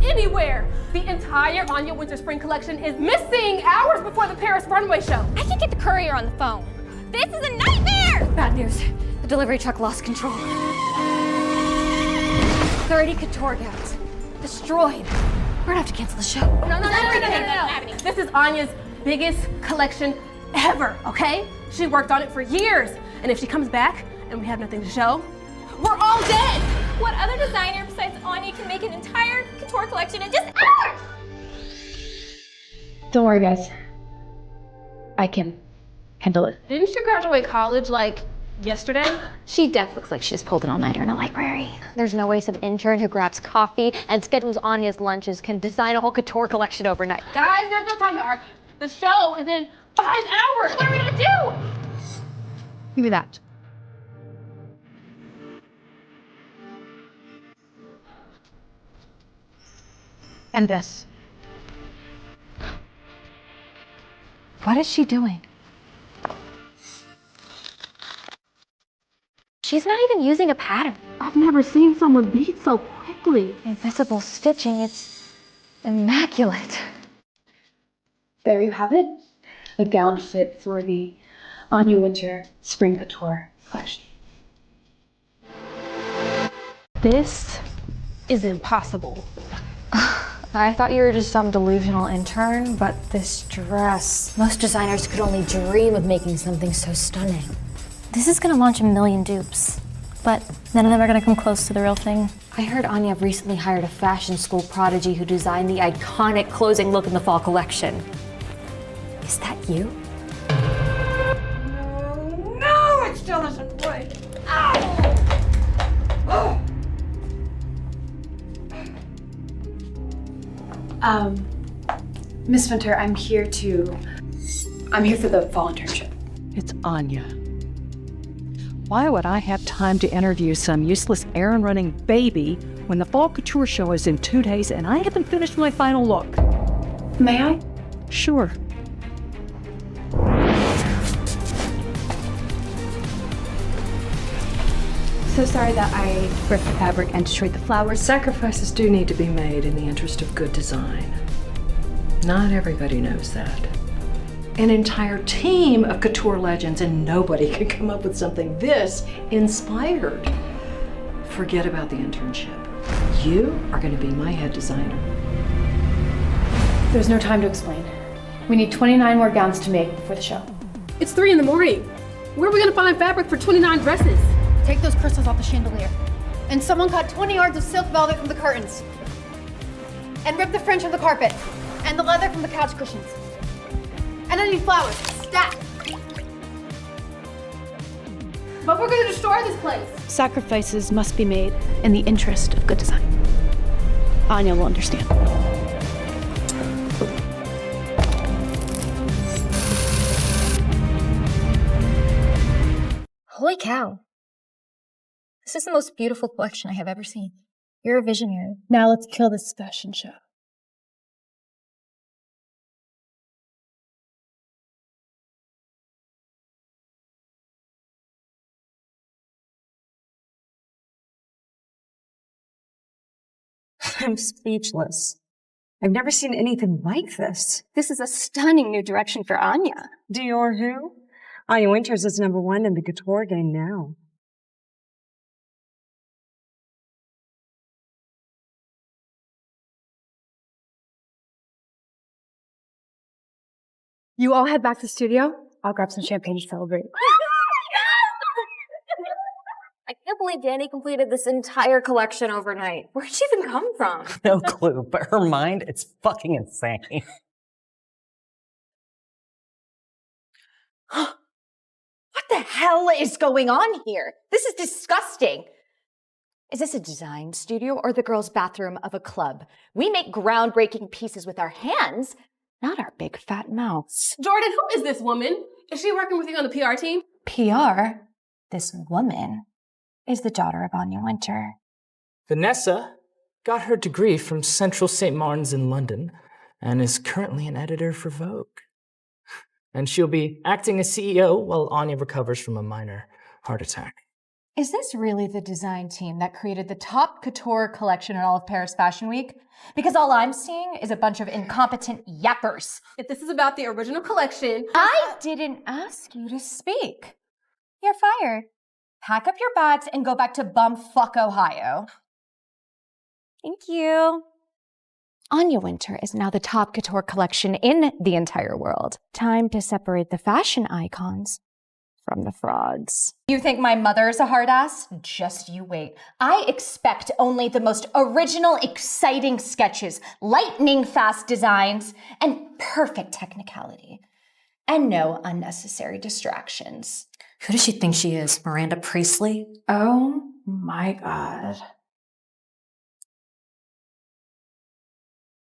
anywhere. The entire Anya Winter Spring collection is missing hours before the Paris runway show. I can get the courier on the phone. This is a nightmare! Bad news. The delivery truck lost control. 30 couture gowns. Destroyed. We're gonna have to cancel the show. No. This is Anya's biggest collection ever, okay? She worked on it for years. And if she comes back and we have nothing to show, we're all dead. What other designer besides Anya can make an entire couture collection in just hours? Don't worry, guys. I can handle it. Didn't she graduate college like yesterday? She def looks like she just pulled an all-nighter in a library. There's no way some intern who grabs coffee and schedules Anya's lunches can design a whole couture collection overnight. Guys, there's no time to argue. The show is in 5 hours. What are we gonna do? Give me that. And this. What is she doing? She's not even using a pattern. I've never seen someone beat so quickly. Invisible stitching, it's immaculate. There you have it. The gown fit for the Anya Winter Spring Couture collection. This is impossible. I thought you were just some delusional intern, but this dress. Most designers could only dream of making something so stunning. This is gonna launch a million dupes, but none of them are gonna come close to the real thing. I heard Anya recently hired a fashion school prodigy who designed the iconic closing look in the fall collection. Is that you? No, it still doesn't work. Ow! Miss Winter, I'm here for the fall internship. It's Anya. Why would I have time to interview some useless errand-running baby when the fall couture show is in 2 days and I haven't finished my final look? May I? Sure. So sorry that I ripped the fabric and destroyed the flowers. Sacrifices do need to be made in the interest of good design. Not everybody knows that. An entire team of couture legends and nobody could come up with something this inspired. Forget about the internship. You are going to be my head designer. There's no time to explain. We need 29 more gowns to make before the show. It's 3 in the morning. Where are we gonna find fabric for 29 dresses? Take those crystals off the chandelier. And someone cut 20 yards of silk velvet from the curtains. And rip the fringe from the carpet. And the leather from the couch cushions. And I need flowers, stacked. But we're gonna destroy this place. Sacrifices must be made in the interest of good design. Anya will understand. Holy cow. This is the most beautiful collection I have ever seen. You're a visionary. Now let's kill this fashion show. I'm speechless. I've never seen anything like this. This is a stunning new direction for Anya. Dior who? Anya Winters is #1 in the couture game now. You all head back to the studio. I'll grab some champagne to celebrate. I can't believe Danny completed this entire collection overnight. Where'd she even come from? No clue, but her mind, it's fucking insane. What the hell is going on here? This is disgusting. Is this a design studio or the girls' bathroom of a club? We make groundbreaking pieces with our hands, not our big fat mouths. Jordan, who is this woman? Is she working with you on the PR team? PR? This woman is the daughter of Anya Winter. Vanessa got her degree from Central St. Martin's in London and is currently an editor for Vogue. And she'll be acting as CEO while Anya recovers from a minor heart attack. Is this really the design team that created the top couture collection in all of Paris Fashion Week? Because all I'm seeing is a bunch of incompetent yappers. If this is about the original collection... I didn't ask you to speak. You're fired. Pack up your bags and go back to bumfuck Ohio. Thank you. Anya Wintour is now the top couture collection in the entire world. Time to separate the fashion icons from the frauds. You think my mother is a hard ass? Just you wait. I expect only the most original, exciting sketches, lightning fast designs, and perfect technicality. And no unnecessary distractions. Who does she think she is? Miranda Priestley? Oh my God.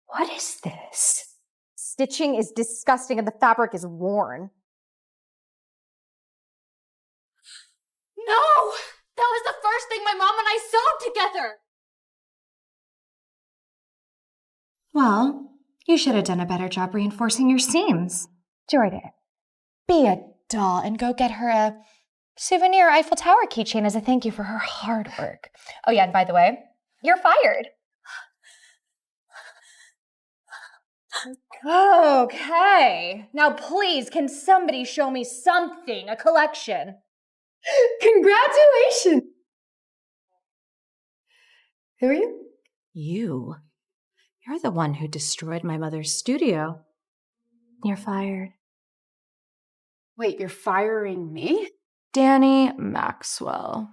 What is this? Stitching is disgusting and the fabric is worn. No! That was the first thing my mom and I sewed together! Well, you should have done a better job reinforcing your seams. Jordan, be a doll and go get her a souvenir Eiffel Tower keychain as a thank you for her hard work. Oh yeah, and by the way, you're fired. Okay. Now please, can somebody show me something, a collection? Congratulations! Who are you? You. You're the one who destroyed my mother's studio. You're fired. Wait, you're firing me? Danny Maxwell.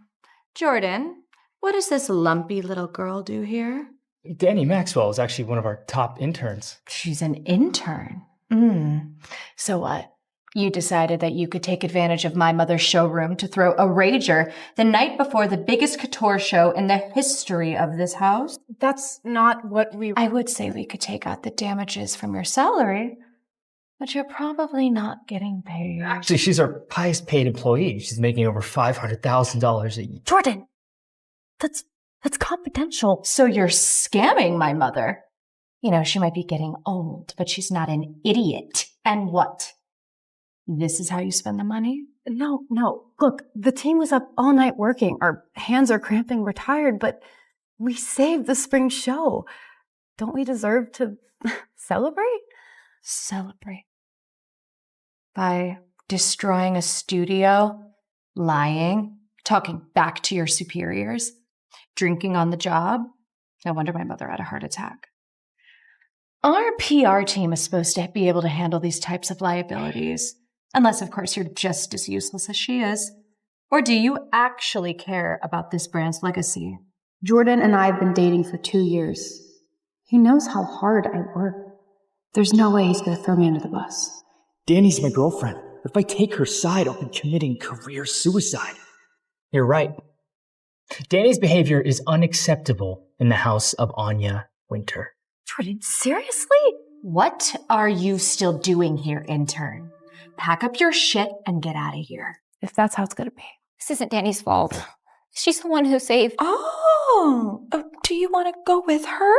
Jordan, what does this lumpy little girl do here? Danny Maxwell is actually one of our top interns. She's an intern. So what? You decided that you could take advantage of my mother's showroom to throw a rager the night before the biggest couture show in the history of this house? That's not what we... I would say we could take out the damages from your salary, but you're probably not getting paid. Actually, she's our highest paid employee. She's making over $500,000 a year. Jordan, that's confidential. So you're scamming my mother. You know, she might be getting old, but she's not an idiot. And what? This is how you spend the money? No. Look, the team was up all night working. Our hands are cramping, we're tired, but we saved the spring show. Don't we deserve to celebrate? Celebrate. By destroying a studio, lying, talking back to your superiors, drinking on the job. No wonder my mother had a heart attack. Our PR team is supposed to be able to handle these types of liabilities. Unless, of course, you're just as useless as she is. Or do you actually care about this brand's legacy? Jordan and I have been dating for 2 years. He knows how hard I work. There's no way he's going to throw me under the bus. Danny's my girlfriend. If I take her side, I'll be committing career suicide. You're right. Danny's behavior is unacceptable in the house of Anya Wintour. Jordan, seriously? What are you still doing here, intern? Pack up your shit and get out of here. If that's how it's going to be. This isn't Danny's fault. She's the one who saved... Oh, do you want to go with her?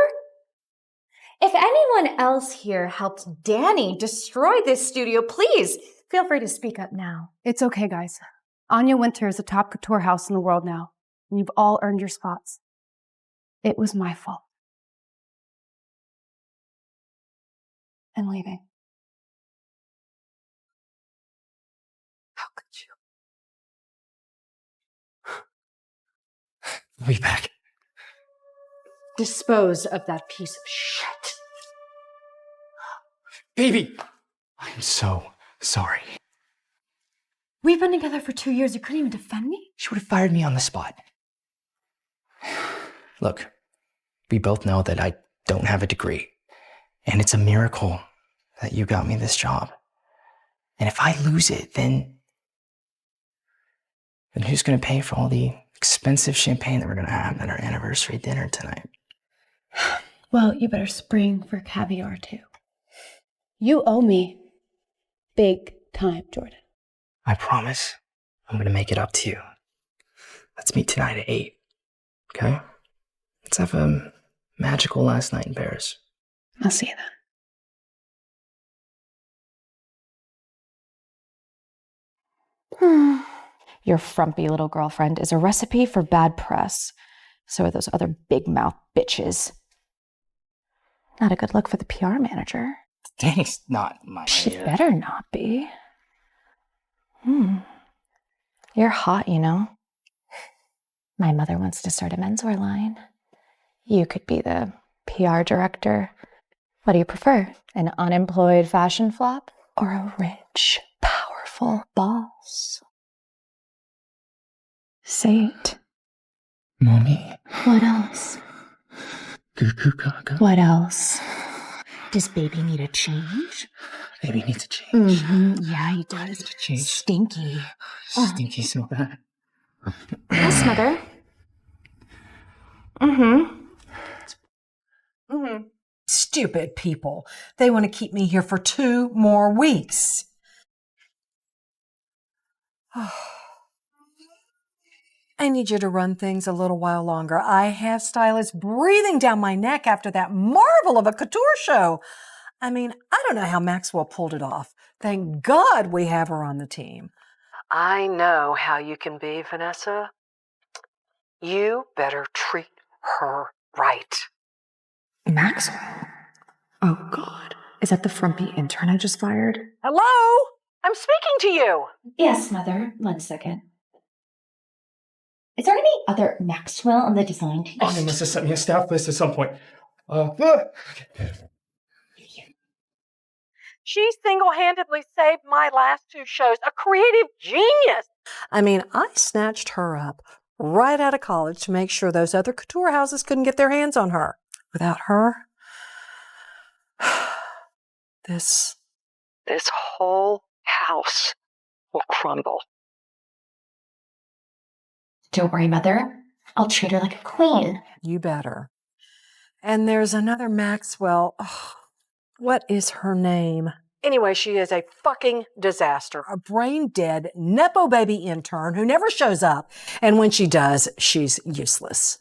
If anyone else here helped Danny destroy this studio, please feel free to speak up now. It's okay, guys. Anya Wintour is a top couture house in the world now, and you've all earned your spots. It was my fault. I'm leaving. How could you? I'll be back. Dispose of that piece of shit. Baby! I'm so sorry. We've been together for 2 years. You couldn't even defend me? She would have fired me on the spot. Look, we both know that I don't have a degree. And it's a miracle that you got me this job. And if I lose it, then who's going to pay for all the expensive champagne that we're going to have at our anniversary dinner tonight? Well, you better spring for caviar, too. You owe me big time, Jordan. I promise I'm going to make it up to you. Let's meet tonight at 8, okay? Let's have a magical last night in Paris. I'll see you then. Your frumpy little girlfriend is a recipe for bad press. So are those other big mouth bitches. Not a good look for the PR manager. Danny's not my She better not be. You're hot, you know. My mother wants to start a menswear line. You could be the PR director. What do you prefer? An unemployed fashion flop or a rich, powerful boss? Say it. Mommy. What else? Goo goo gaga. What else? Does baby need a change? Baby needs a change. Yeah, he does. Needs a change. Stinky. Stinky so bad. Yes, mother. Stupid people. They want to keep me here for 2 more weeks. I need you to run things a little while longer. I have stylists breathing down my neck after that marvel of a couture show. I mean, I don't know how Maxwell pulled it off. Thank God we have her on the team. I know how you can be, Vanessa. You better treat her right. Maxwell? Oh, God. Is that the frumpy intern I just fired? Hello? I'm speaking to you. Yes, Mother. 1 second. Is there any other Maxwell on the design team? Anya must have sent me a staff list at some point. She single-handedly saved my last 2 shows. A creative genius. I mean, I snatched her up right out of college to make sure those other couture houses couldn't get their hands on her. Without her, this whole house will crumble. Don't worry, Mother. I'll treat her like a queen. You better. And there's another Maxwell. Oh, what is her name? Anyway, she is a fucking disaster. A brain-dead, nepo baby intern who never shows up. And when she does, she's useless.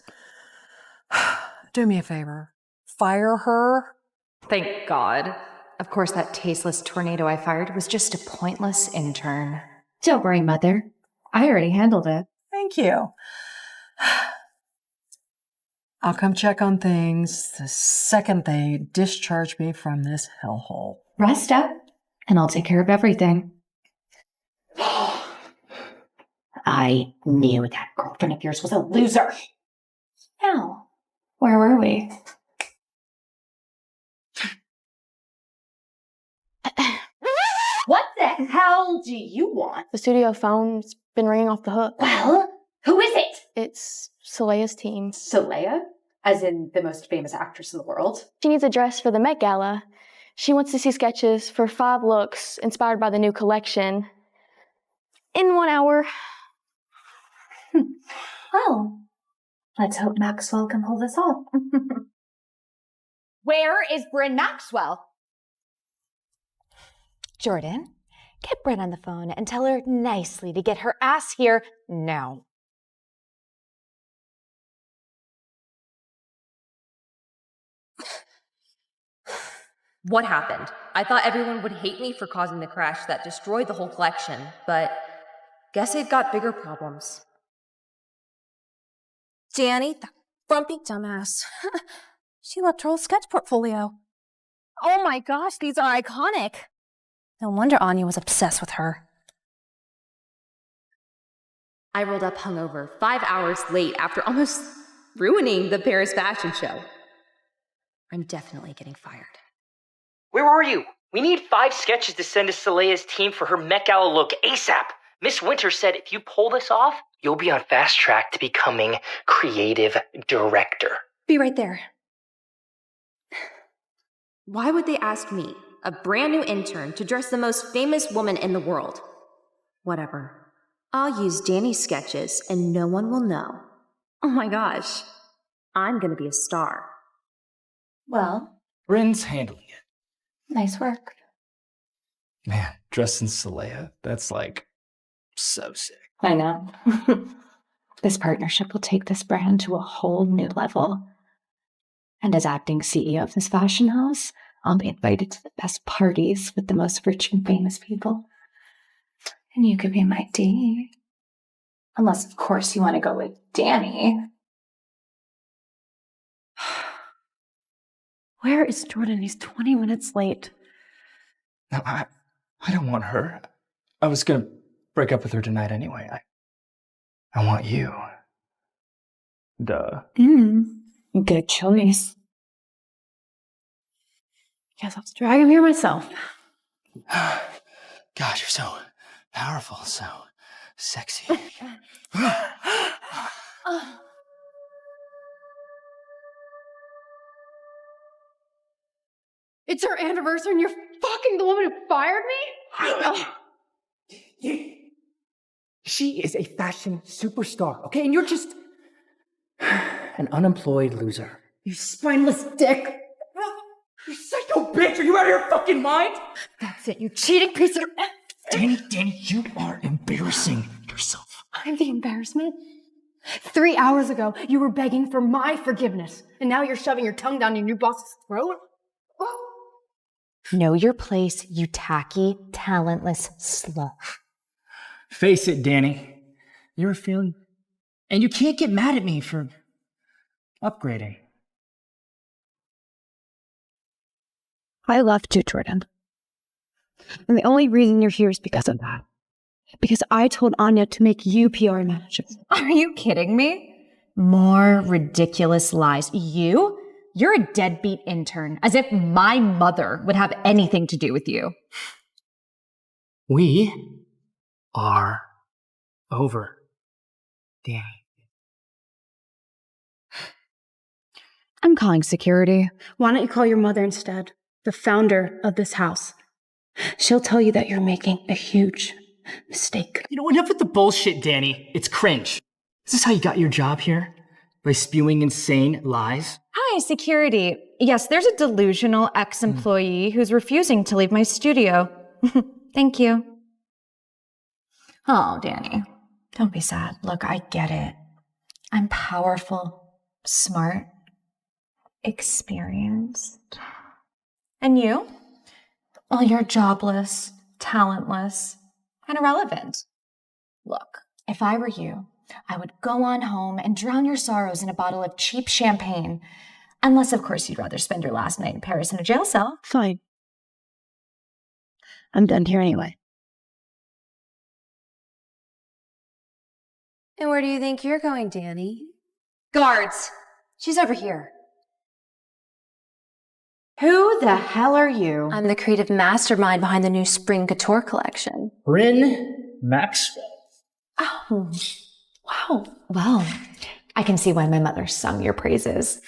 Do me a favor. Fire her. Thank God. Of course, that tasteless tornado I fired was just a pointless intern. Don't worry, Mother. I already handled it. Thank you. I'll come check on things the second they discharge me from this hellhole. Rest up, and I'll take care of everything. I knew that girlfriend of yours was a loser. Now, where were we? What the hell do you want? The studio phone's been ringing off the hook. Well, who is it? It's Soleia's team. Soleia? As in the most famous actress in the world? She needs a dress for the Met Gala. She wants to see sketches for 5 looks inspired by the new collection. In 1 hour. Well, let's hope Maxwell can pull this off. Where is Bryn Maxwell? Jordan, get Bryn on the phone and tell her nicely to get her ass here now. What happened? I thought everyone would hate me for causing the crash that destroyed the whole collection, but guess they've got bigger problems. Danny, that frumpy dumbass. She left her whole sketch portfolio. Oh my gosh, these are iconic. No wonder Anya was obsessed with her. I rolled up hungover 5 hours late after almost ruining the Paris fashion show. I'm definitely getting fired. Where are you? We need 5 sketches to send to Soleia's team for her Met Gala look ASAP. Miss Winter said if you pull this off, you'll be on fast track to becoming creative director. Be right there. Why would they ask me, a brand new intern, to dress the most famous woman in the world? Whatever. I'll use Danny's sketches and no one will know. Oh my gosh. I'm gonna be a star. Well, Bryn's handling it. nice work. Man, dressing Soleia, that's like so sick. I know. This partnership will take this brand to a whole new level. And as acting CEO of this fashion house, I'll be invited to the best parties with the most rich and famous people. And you could be my date. Unless, of course, you want to go with Danny. Where is Jordan? He's 20 minutes late. No, I don't want her. I was gonna break up with her tonight anyway. I want you. Duh. Good choice. Guess I'll drag him here myself. God, you're so powerful, so sexy. It's our anniversary and you're fucking the woman who fired me? She is a fashion superstar, okay? And you're just an unemployed loser. You spineless dick. You psycho bitch! Are you out of your fucking mind? That's it, you cheating piece of... Danny, you are embarrassing yourself. I'm the embarrassment? 3 hours ago, you were begging for my forgiveness, and now you're shoving your tongue down your new boss's throat? Know your place, you tacky, talentless slut. Face it, Danny. You're a failure. And you can't get mad at me for upgrading. I left you, Jordan. And the only reason you're here is because of that. Because I told Anya to make you PR manager. Are you kidding me? More ridiculous lies. You're a deadbeat intern, as if my mother would have anything to do with you. We are over, Danny. I'm calling security. Why don't you call your mother instead? The founder of this house. She'll tell you that you're making a huge mistake. You know, enough with the bullshit, Danny. It's cringe. Is this how you got your job here? By spewing insane lies? Hi, security. Yes, there's a delusional ex-employee who's refusing to leave my studio. Thank you. Oh, Danny, don't be sad. Look, I get it. I'm powerful, smart, experienced. And you? Well, you're jobless, talentless, and irrelevant. Look, if I were you, I would go on home and drown your sorrows in a bottle of cheap champagne. Unless, of course, you'd rather spend your last night in Paris in a jail cell. Fine. I'm done here anyway. And where do you think you're going, Danny? Guards! She's over here. Who the hell are you? I'm the creative mastermind behind the new spring couture collection. Bryn Maxwell. Oh, wow. Well, I can see why my mother sung your praises.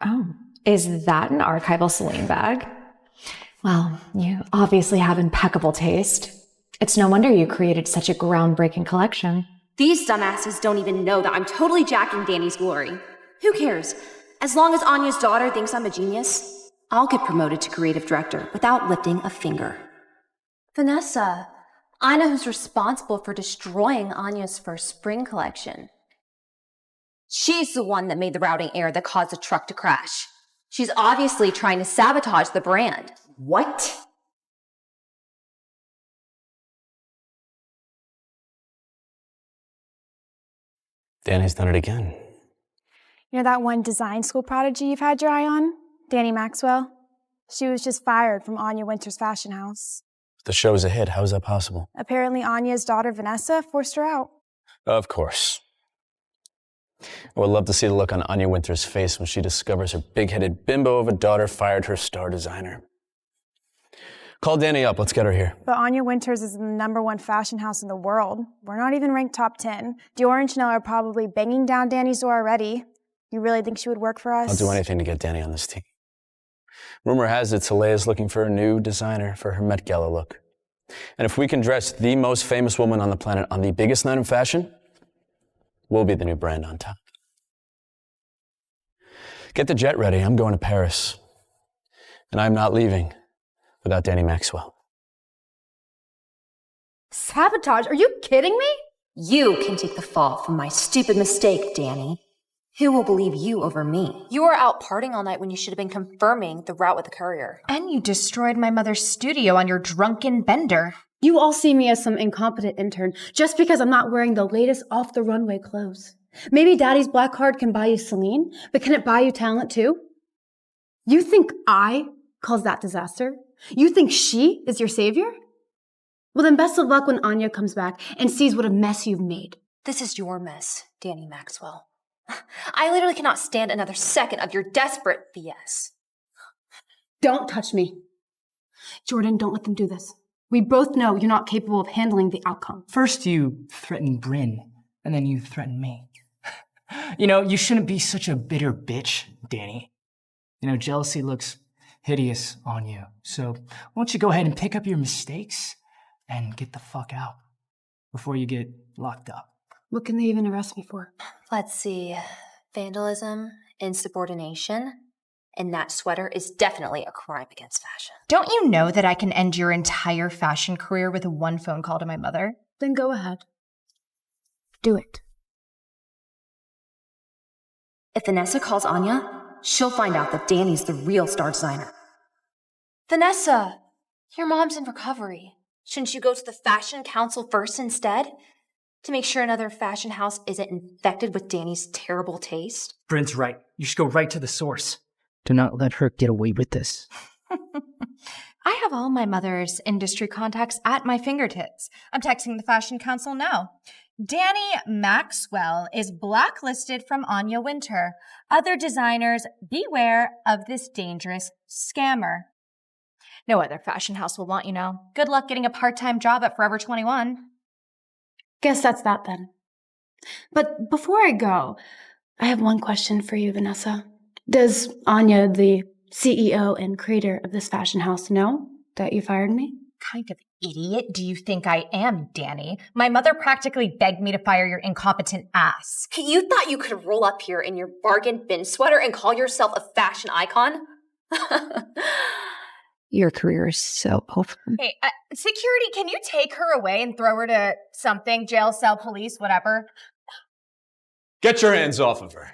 Oh, is that an archival Celine bag? Well, you obviously have impeccable taste. It's no wonder you created such a groundbreaking collection. These dumbasses don't even know that I'm totally jacking Danny's glory. Who cares? As long as Anya's daughter thinks I'm a genius, I'll get promoted to creative director without lifting a finger. Vanessa, I know who's responsible for destroying Anya's first spring collection. She's the one that made the routing error that caused the truck to crash. She's obviously trying to sabotage the brand. What? Danny's done it again. You know that one design school prodigy you've had your eye on? Danny Maxwell? She was just fired from Anya Winter's fashion house. The show's a hit. How is that possible? Apparently Anya's daughter Vanessa forced her out. Of course. I would love to see the look on Anya Winter's face when she discovers her big-headed bimbo of a daughter fired her star designer. Call Danny up. Let's get her here. But Anya Winters is the #1 fashion house in the world. We're not even ranked top 10. Dior and Chanel are probably banging down Danny's door already. You really think she would work for us? I'll do anything to get Danny on this team. Rumor has it Soleil is looking for a new designer for her Met Gala look. And if we can dress the most famous woman on the planet on the biggest night in fashion, we'll be the new brand on top. Get the jet ready. I'm going to Paris. And I'm not leaving without Danny Maxwell. Sabotage? Are you kidding me? You can take the fall from my stupid mistake, Danny. Who will believe you over me? You were out partying all night when you should have been confirming the route with the courier. And you destroyed my mother's studio on your drunken bender. You all see me as some incompetent intern just because I'm not wearing the latest off-the-runway clothes. Maybe Daddy's black card can buy you Celine, but can it buy you talent too? You think I caused that disaster? You think she is your savior? Well, then best of luck when Anya comes back and sees what a mess you've made. This is your mess, Danny Maxwell. I literally cannot stand another second of your desperate BS. Don't touch me. Jordan, don't let them do this. We both know you're not capable of handling the outcome. First you threaten Bryn, and then you threaten me. You know, you shouldn't be such a bitter bitch, Danny. You know, jealousy looks hideous on you. So why don't you go ahead and pick up your mistakes and get the fuck out before you get locked up. What can they even arrest me for? Let's see. Vandalism, insubordination, and that sweater is definitely a crime against fashion. Don't you know that I can end your entire fashion career with one phone call to my mother? Then go ahead. Do it. If Vanessa calls Anya, she'll find out that Danny's the real star designer. Vanessa, your mom's in recovery. Shouldn't you go to the fashion council first instead? To make sure another fashion house isn't infected with Danny's terrible taste? Bryn's right. You should go right to the source. Do not let her get away with this. I have all my mother's industry contacts at my fingertips. I'm texting the fashion council now. Danny Maxwell is blacklisted from Anya Winter. Other designers, beware of this dangerous scammer. No other fashion house will want you now. Good luck getting a part-time job at Forever 21. Guess that's that then. But before I go, I have one question for you, Vanessa. Does Anya, the CEO and creator of this fashion house, know that you fired me? Kind of idiot do you think I am, Danny? My mother practically begged me to fire your incompetent ass. You thought you could roll up here in your bargain bin sweater and call yourself a fashion icon? Your career is so over. Hey, security, can you take her away and throw her to something? Jail, cell, police, whatever. Get your hands off of her.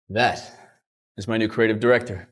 That is my new creative director.